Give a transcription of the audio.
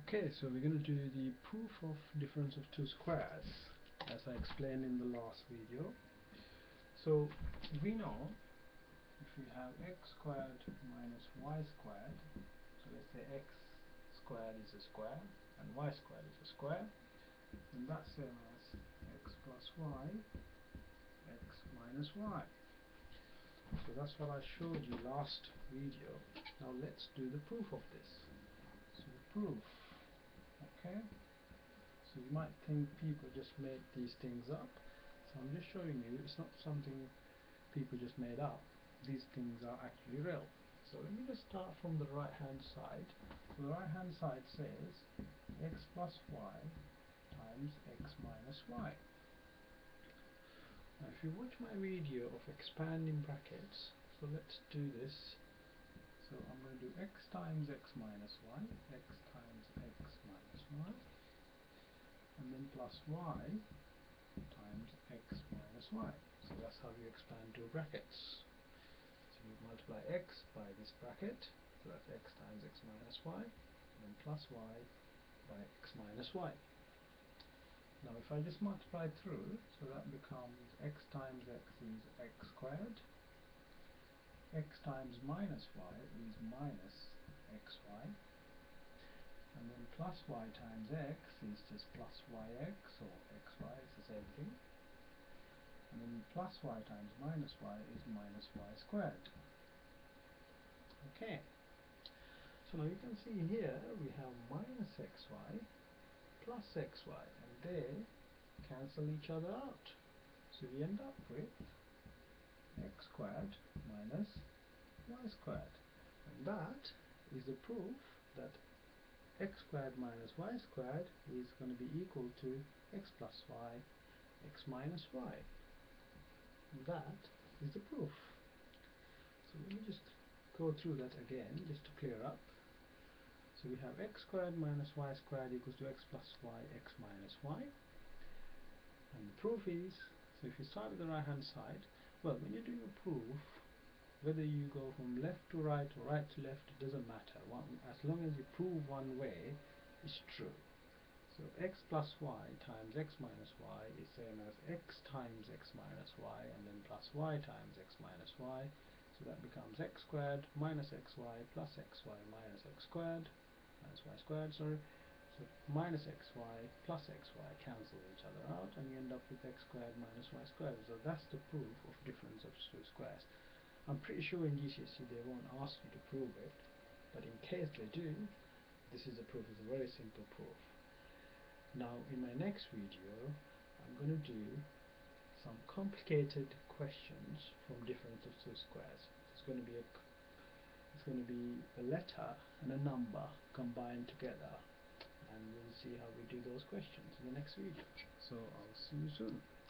Okay, so we're going to do the proof of difference of two squares as I explained in the last video. So we know if we have x squared minus y squared, so let's say x squared is a square and y squared is a square, then that's same as x plus y, x minus y. So that's what I showed you last video. Now let's do the proof of this. So the proof, okay, so you might think people just made these things up, so I'm just showing you it's not something people just made up. These things are actually real. So let me just start from the right hand side. So the right hand side says x plus y times x minus y. Now if you watch my video of expanding brackets, so let's do this. So I'm going to do x times x minus y, x times x minus y, and then plus y times x minus y. So that's how you expand two brackets. So you multiply x by this bracket, so that's x times x minus y, and then plus y by x minus y. Now if I just multiply through, so that becomes x times x is x squared, x times minus y is minus xy, and then plus y times x is just plus yx or xy, it's the same thing, and then plus y times minus y is minus y squared. Okay, so now you can see here we have minus xy plus xy, and they cancel each other out, so we end up with x squared minus y squared, and that is the proof that x squared minus y squared is going to be equal to x plus y, x minus y. That is the proof. So let me just go through that again just to clear up. So we have x squared minus y squared equals to x plus y, x minus y. And the proof is, so if you start with the right hand side, well, when you're doing a proof, whether you go from left to right or right to left, it doesn't matter. As long as you prove one way, it's true. So x plus y times x minus y is same as x times x minus y, and then plus y times x minus y. So that becomes x squared minus xy plus xy minus x squared, minus y squared, sorry. So minus xy plus xy cancel each other out, and you end up with x squared minus y squared. So that's the proof of difference of two squares. I'm pretty sure in GCSE they won't ask you to prove it, but in case they do, this is the proof. It's a very simple proof. Now in my next video I'm going to do some complicated questions from difference of two squares. It's going to be a letter and a number combined together, and we'll see how we do those questions in the next video. So I'll see you soon.